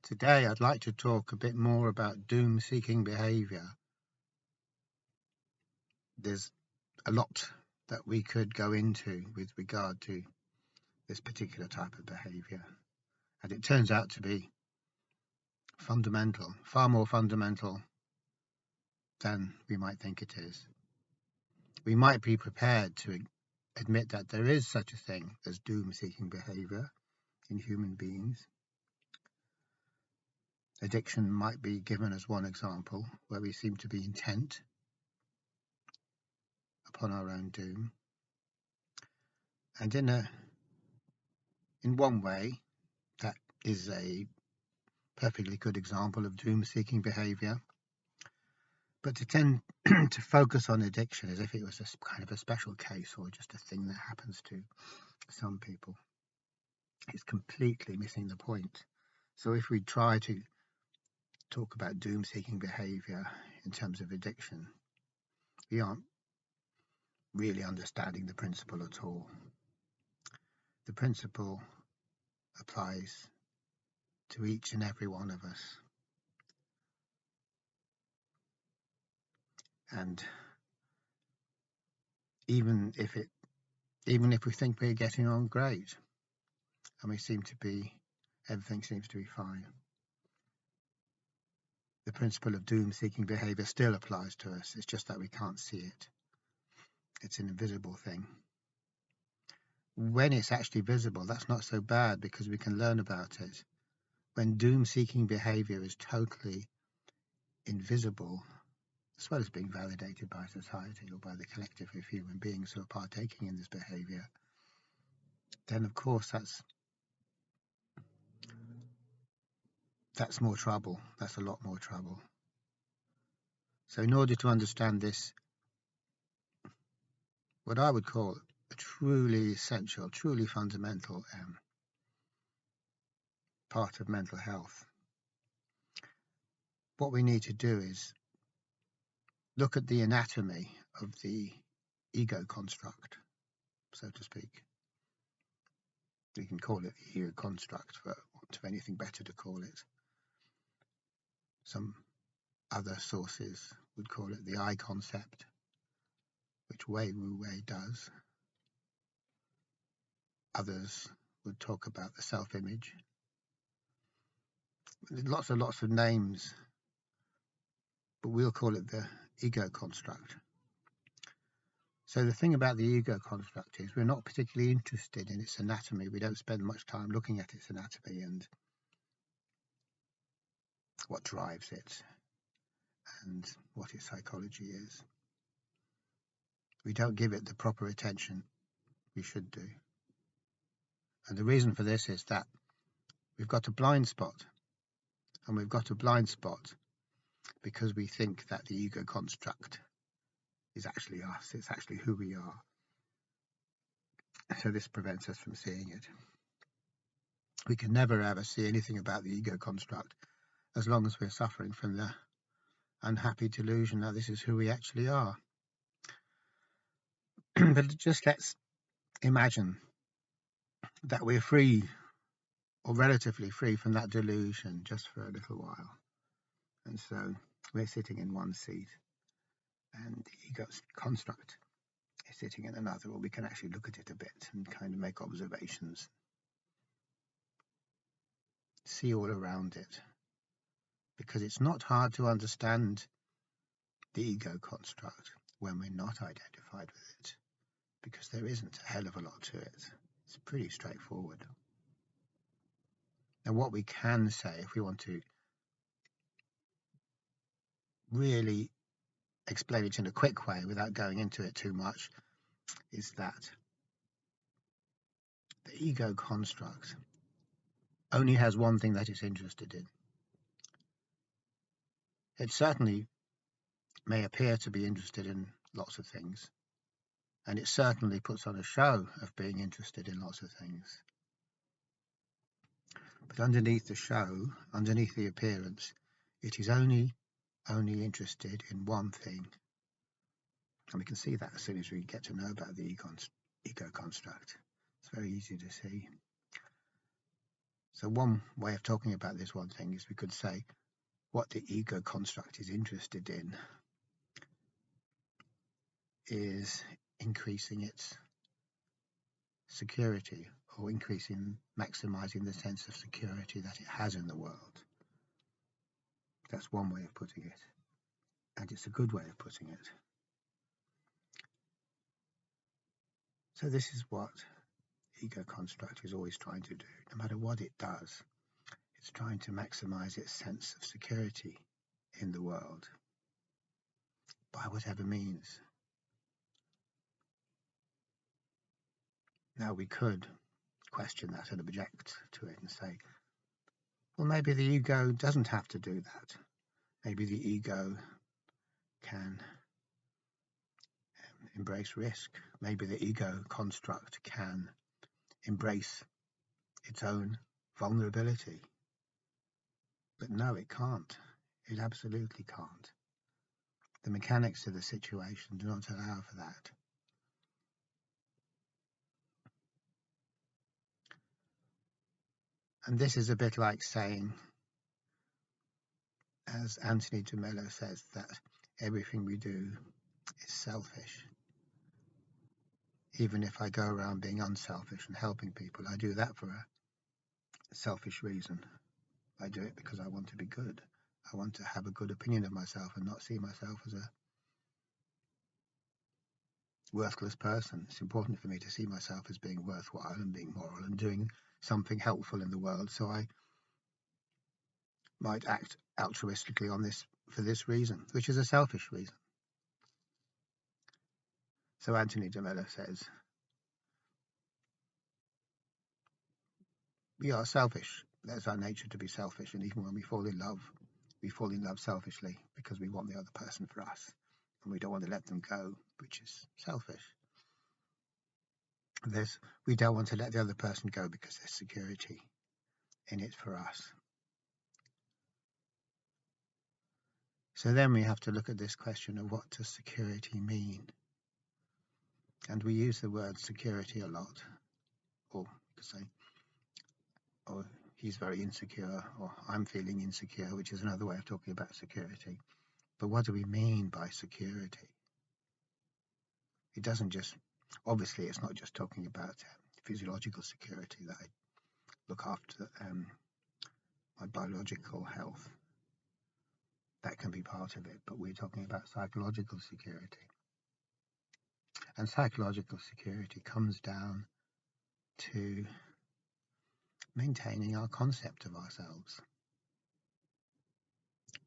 Today I'd like to talk a bit more about doom-seeking behaviour. There's a lot that we could go into with regard to this particular type of behaviour, and it turns out to be fundamental, far more fundamental than we might think it is. We might be prepared to admit that there is such a thing as doom-seeking behaviour in human beings. Addiction might be given as one example, where we seem to be intent upon our own doom. And in one way, that is a perfectly good example of doom-seeking behaviour. But to tend to focus on addiction as if it was a kind of a special case or just a thing that happens to some people is completely missing the point. So if we try to talk about doom-seeking behaviour in terms of addiction, we aren't really understanding the principle at all. The principle applies to each and every one of us. And even if we think we're getting on great and everything seems to be fine, the principle of doom-seeking behaviour still applies to us. It's just that we can't see it. It's an invisible thing. When it's actually visible, that's not so bad because we can learn about it. When doom-seeking behaviour is totally invisible, as well as being validated by society or by the collective of human beings who are partaking in this behaviour, then of course that's more trouble. That's a lot more trouble. So in order to understand this, what I would call a truly essential, truly fundamental part of mental health, what we need to do is look at the anatomy of the ego construct, so to speak. We can call it the ego construct for want of anything better to call it. Some other sources would call it the I concept, which Wei Wu Wei does. Others would talk about the self-image. There's lots of names, but we'll call it the ego construct. So the thing about the ego construct is we're not particularly interested in its anatomy. We don't spend much time looking at its anatomy and what drives it and what its psychology is. We don't give it the proper attention we should do. And the reason for this is that we've got a blind spot. And we've got a blind spot because we think that the ego construct is actually us. It's actually who we are. So this prevents us from seeing it. We can never ever see anything about the ego construct as long as we're suffering from the unhappy delusion that this is who we actually are. But just let's imagine that we're free or relatively free from that delusion just for a little while. And so we're sitting in one seat and the ego construct is sitting in another, or we can actually look at it a bit and kind of make observations, see all around it, because it's not hard to understand the ego construct when we're not identified with it, because there isn't a hell of a lot to it. It's pretty straightforward. And what we can say, if we want to really explain it in a quick way without going into it too much, is that the ego construct only has one thing that it's interested in. It certainly may appear to be interested in lots of things, and it certainly puts on a show of being interested in lots of things. But underneath the show, underneath the appearance, it is only interested in one thing. And we can see that as soon as we get to know about the ego construct. It's very easy to see. So one way of talking about this one thing is we could say what the ego construct is interested in is increasing its security, or maximizing the sense of security that it has in the world. That's one way of putting it, and it's a good way of putting it. So this is what ego construct is always trying to do. No matter what it does, it's trying to maximize its sense of security in the world by whatever means. Now we could question that and object to it and say, well, maybe the ego doesn't have to do that. Maybe the ego can embrace risk. Maybe the ego construct can embrace its own vulnerability. But no, it can't. It absolutely can't. The mechanics of the situation do not allow for that. And this is a bit like saying, as Anthony de Mello says, that everything we do is selfish. Even if I go around being unselfish and helping people, I do that for a selfish reason. I do it because I want to be good. I want to have a good opinion of myself and not see myself as a worthless person. It's important for me to see myself as being worthwhile and being moral and doing something helpful in the world. So I might act altruistically on this for this reason, which is a selfish reason. So Anthony de Mello says, we are selfish. That's our nature to be selfish. And even when we fall in love selfishly because we want the other person for us and we don't want to let them go, which is selfish. We don't want to let the other person go because there's security in it for us. So then we have to look at this question of what does security mean? And we use the word security a lot, or you could say, oh, he's very insecure, or I'm feeling insecure, which is another way of talking about security. But what do we mean by security? It doesn't just, obviously, it's not just talking about physiological security, that I look after my biological health. That can be part of it, but we're talking about psychological security. And psychological security comes down to maintaining our concept of ourselves,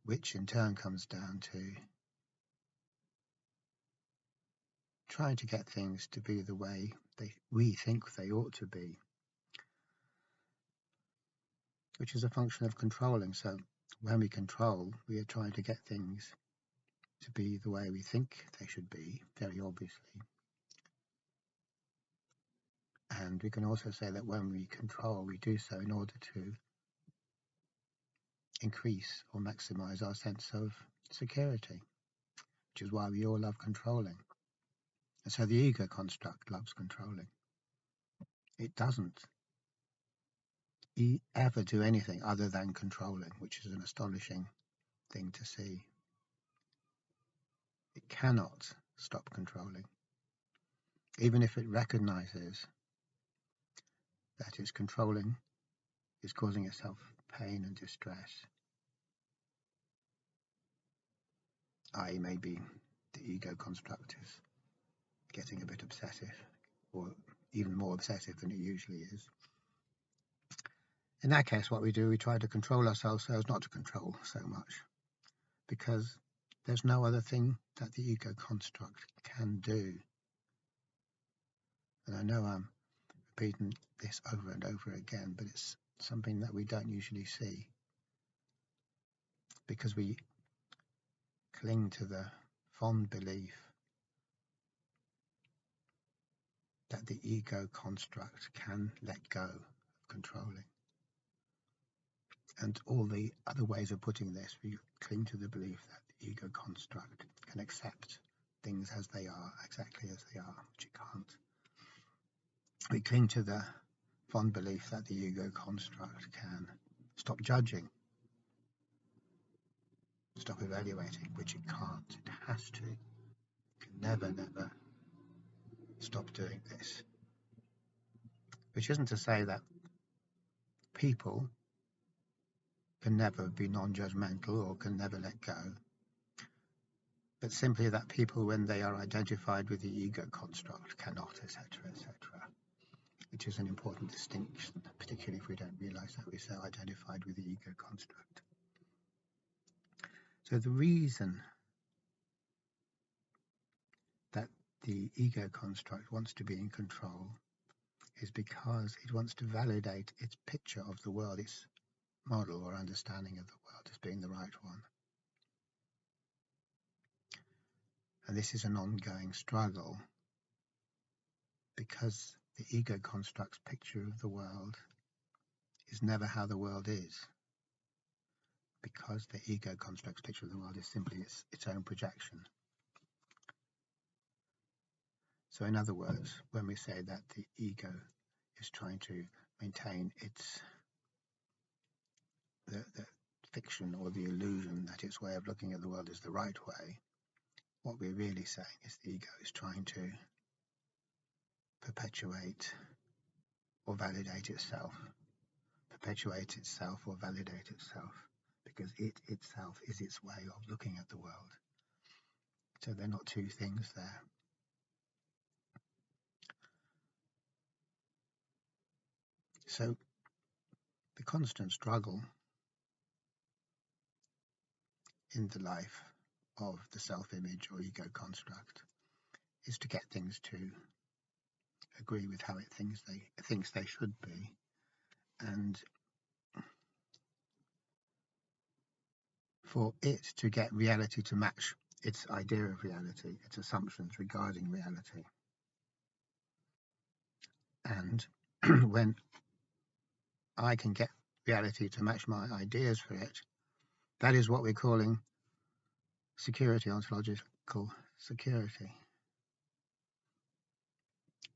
which in turn comes down to trying to get things to be the way we think they ought to be, which is a function of controlling. So when we control, we are trying to get things to be the way we think they should be, very obviously. And we can also say that when we control, we do so in order to increase or maximize our sense of security, which is why we all love controlling. And so the ego construct loves controlling. It doesn't ever do anything other than controlling, which is an astonishing thing to see. It cannot stop controlling, even if it recognizes that its controlling is causing itself pain and distress, i.e. maybe the ego construct is getting a bit obsessive, or even more obsessive than it usually is. In that case, what we do, we try to control ourselves so as not to control so much, because there's no other thing that the ego construct can do. And I know I'm repeating this over and over again, but it's something that we don't usually see, because we cling to the fond belief that the ego construct can let go of controlling. And all the other ways of putting this, we cling to the belief that the ego construct can accept things as they are, exactly as they are, which it can't. We cling to the fond belief that the ego construct can stop judging, stop evaluating, which it can't. It has to. It can never stop doing this. Which isn't to say that people can never be non-judgmental or can never let go, but simply that people, when they are identified with the ego construct, cannot, etc., etc., which is an important distinction, particularly if we don't realize that we're so identified with the ego construct. So the reason that the ego construct wants to be in control is because it wants to validate its picture of the world, its model or understanding of the world as being the right one. And this is an ongoing struggle because the ego construct's picture of the world is never how the world is, because the ego construct's picture of the world is simply its own projection. So in other words, when we say that the ego is trying to maintain the fiction or the illusion that its way of looking at the world is the right way, what we're really saying is the ego is trying to perpetuate or validate itself, or validate itself, because it itself is its way of looking at the world. So they're not two things there. So the constant struggle in the life of the self-image or ego construct is to get things to agree with how it thinks they should be, and for it to get reality to match its idea of reality, its assumptions regarding reality. And when I can get reality to match my ideas for it, that is what we're calling security, ontological security.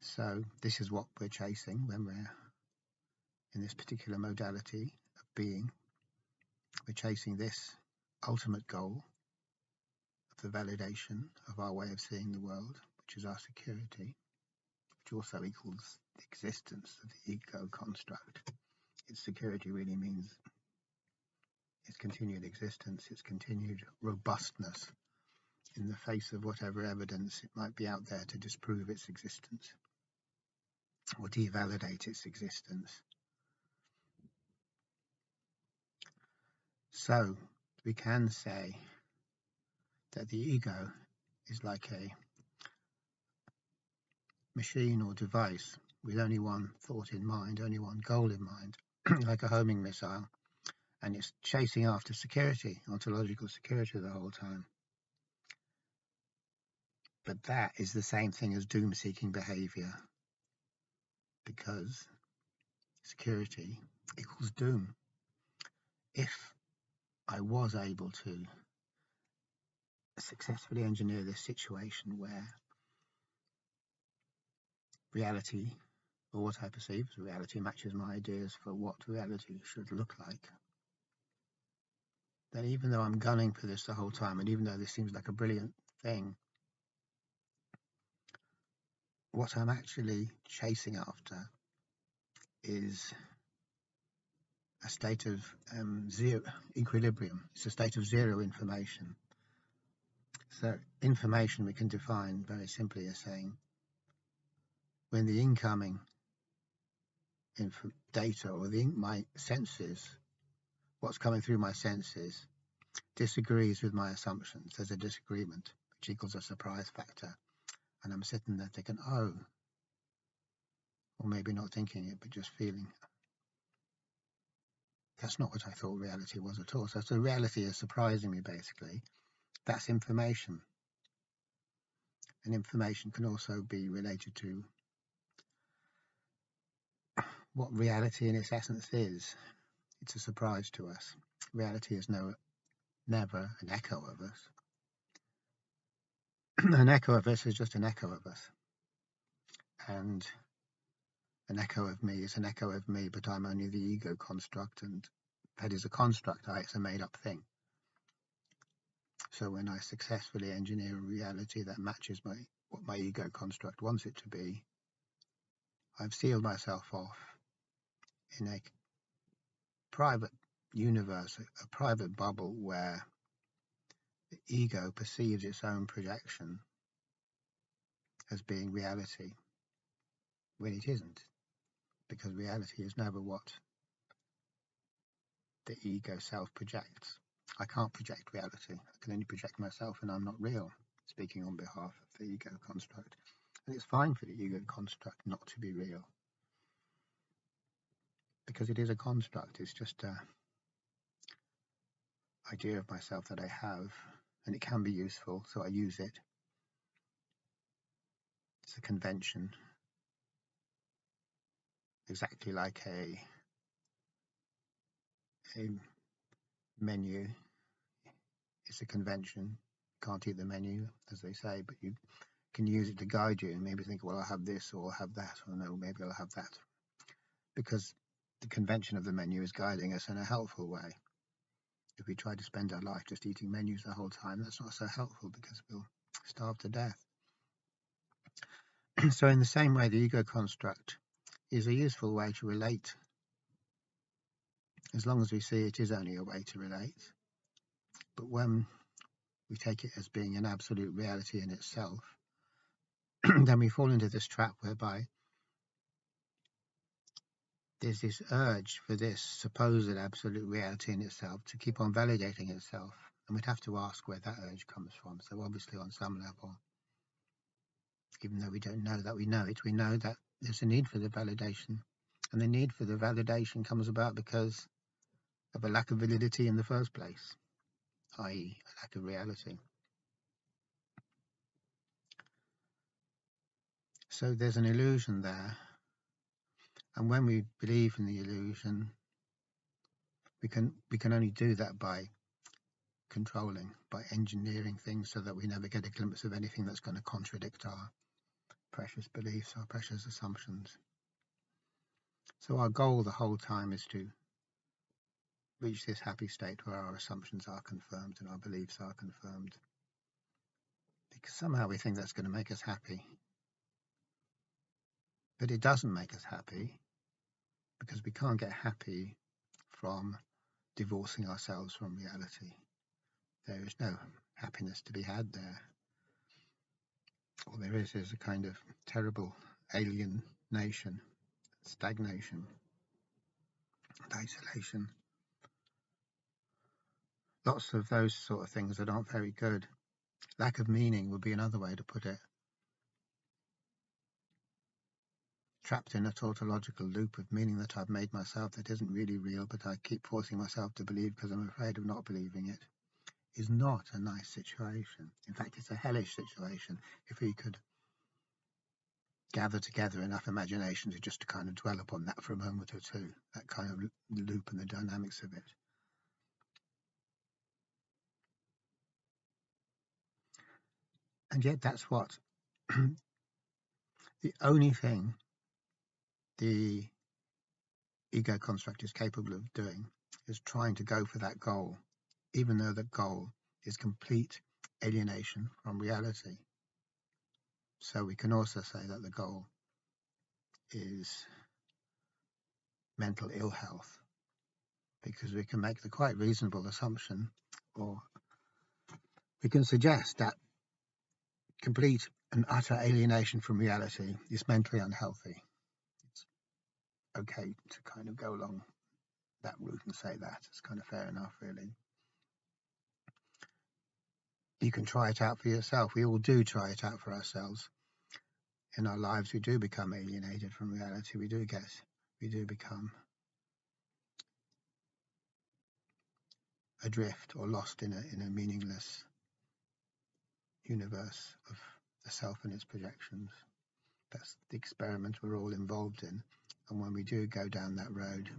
So this is what we're chasing when we're in this particular modality of being. We're chasing this ultimate goal of the validation of our way of seeing the world, which is our security, which also equals the existence of the ego construct. Its security really means its continued existence, its continued robustness in the face of whatever evidence it might be out there to disprove its existence or devalidate its existence. So we can say that the ego is like a machine or device with only one thought in mind, only one goal in mind, like a homing missile, and it's chasing after security, ontological security the whole time. But that is the same thing as doom-seeking behavior, because security equals doom. If I was able to successfully engineer this situation where reality, or what I perceive as reality, matches my ideas for what reality should look like, then even though I'm gunning for this the whole time, and even though this seems like a brilliant thing, what I'm actually chasing after is a state of zero equilibrium. It's a state of zero information. So information we can define very simply as saying when the incoming data or my senses, what's coming through my senses, disagrees with my assumptions, there's a disagreement, which equals a surprise factor. And I'm sitting there thinking, oh, or maybe not thinking it, but just feeling, that's not what I thought reality was at all. So reality is surprising me, basically. That's information. And information can also be related to what reality in its essence is. It's a surprise to us. Reality is never an echo of us. An echo of us is just an echo of us. And An echo of me is an echo of me, but I'm only the ego construct, and that is a construct. It's a made-up thing. So when I successfully engineer a reality that matches what my ego construct wants it to be, I've sealed myself off in a private universe, a private bubble where the ego perceives its own projection as being reality when it isn't, because reality is never what the ego self projects. I can't project reality. I can only project myself, and I'm not real, speaking on behalf of the ego construct. And it's fine for the ego construct not to be real, because it is a construct. It's just an idea of myself that I have, and it can be useful, so I use it. It's a convention, exactly like a menu. It's a convention. You can't eat the menu, as they say, but you can use it to guide you and maybe think, well, I'll have this or I'll have that, or no, maybe I'll have that, because the convention of the menu is guiding us in a helpful way. If we try to spend our life just eating menus the whole time, that's not so helpful, because we'll starve to death. So in the same way, the ego construct is a useful way to relate, as long as we see it is only a way to relate. But when we take it as being an absolute reality in itself, then we fall into this trap whereby there's this urge for this supposed absolute reality in itself to keep on validating itself. And we'd have to ask where that urge comes from. So obviously on some level, even though we don't know that we know it, we know that there's a need for the validation. And the need for the validation comes about because of a lack of validity in the first place, i.e. a lack of reality. So there's an illusion there. And when we believe in the illusion, we can only do that by controlling, by engineering things so that we never get a glimpse of anything that's going to contradict our precious beliefs, our precious assumptions. So our goal the whole time is to reach this happy state where our assumptions are confirmed and our beliefs are confirmed, because somehow we think that's going to make us happy. But it doesn't make us happy, because we can't get happy from divorcing ourselves from reality. There is no happiness to be had there. All there is a kind of terrible alienation, stagnation, and isolation. Lots of those sort of things that aren't very good. Lack of meaning would be another way to put it. Trapped in a tautological loop of meaning that I've made myself that isn't really real, but I keep forcing myself to believe because I'm afraid of not believing it, is not a nice situation. In fact, it's a hellish situation. If we could gather together enough imagination to just to kind of dwell upon that for a moment or two, that kind of loop and the dynamics of it. And yet that's what the only thing the ego construct is capable of doing is trying to go for that goal, even though that goal is complete alienation from reality. So we can also say that the goal is mental ill health, because we can make the quite reasonable assumption, or we can suggest that complete and utter alienation from reality is mentally unhealthy. It's okay to kind of go along that route and say that. It's kind of fair enough, really. You can try it out for yourself. We all do try it out for ourselves. In our lives, we do become alienated from reality. We do become adrift or lost in a meaningless universe of the self and its projections. That's the experiment we're all involved in. And when we do go down that road,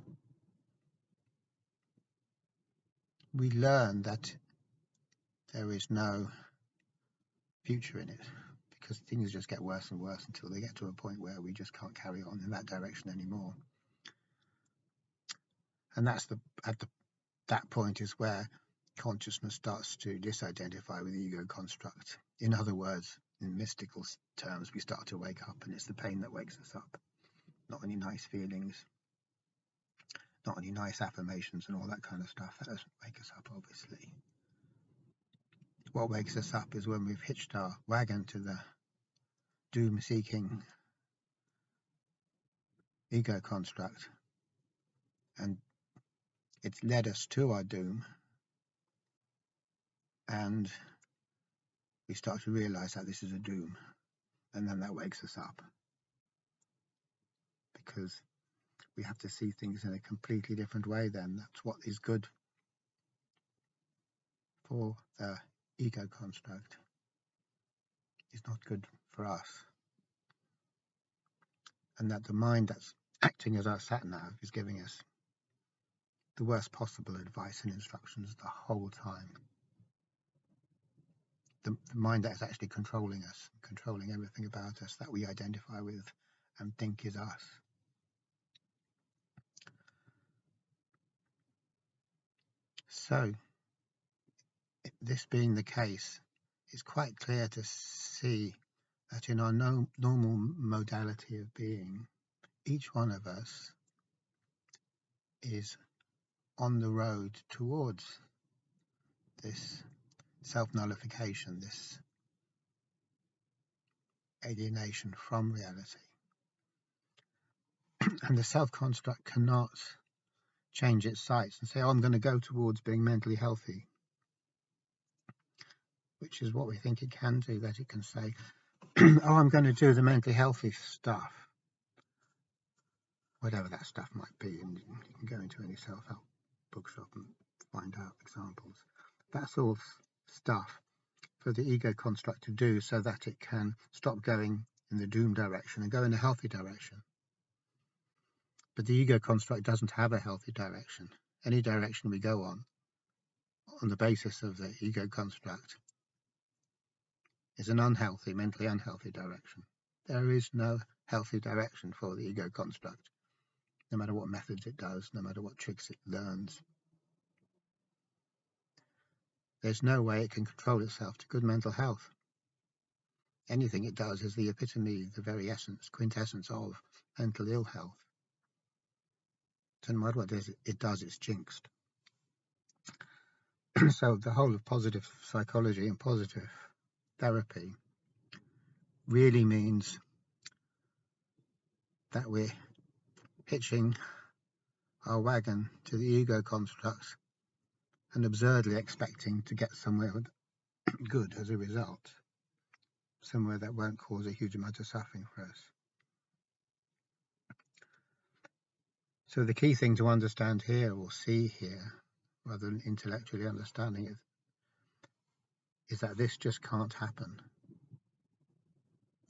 we learn that there is no future in it, because things just get worse and worse until they get to a point where we just can't carry on in that direction anymore. And that's that point is where consciousness starts to disidentify with the ego construct. In other words, in mystical terms, we start to wake up, and it's the pain that wakes us up, not any nice feelings, not any nice affirmations and all that kind of stuff. That doesn't wake us up, obviously. What wakes us up is when we've hitched our wagon to the doom-seeking ego construct, and it's led us to our doom, and we start to realize that this is a doom, and then that wakes us up, because we have to see things in a completely different way. Then that's what is good for the ego construct is not good for us, and that the mind that's acting as our sat-nav is giving us the worst possible advice and instructions the whole time. The mind that is actually controlling us, controlling everything about us that we identify with and think is us. So, this being the case, it's quite clear to see that in our normal modality of being, each one of us is on the road towards this self-nullification, this alienation from reality. And the self-construct cannot change its sights and say, oh, I'm going to go towards being mentally healthy, which is what we think it can do, that it can say, oh, I'm going to do the mentally healthy stuff, whatever that stuff might be, and you can go into any self-help bookshop and find out examples. That's all stuff for the ego construct to do so that it can stop going in the doom direction and go in a healthy direction. But the ego construct doesn't have a healthy direction. Any direction we go on the basis of the ego construct is an unhealthy, mentally unhealthy direction. There is no healthy direction for the ego construct, no matter what methods it does, no matter what tricks it learns. There's no way it can control itself to good mental health. Anything it does is the epitome, the very essence, quintessence of mental ill health. So no matter what it does, it's jinxed. So the whole of positive psychology and positive therapy really means that we're hitching our wagon to the ego constructs and absurdly expecting to get somewhere good as a result, somewhere that won't cause a huge amount of suffering for us. So the key thing to understand here, or see here, rather than intellectually understanding it, is that this just can't happen.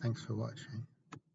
Thanks for watching.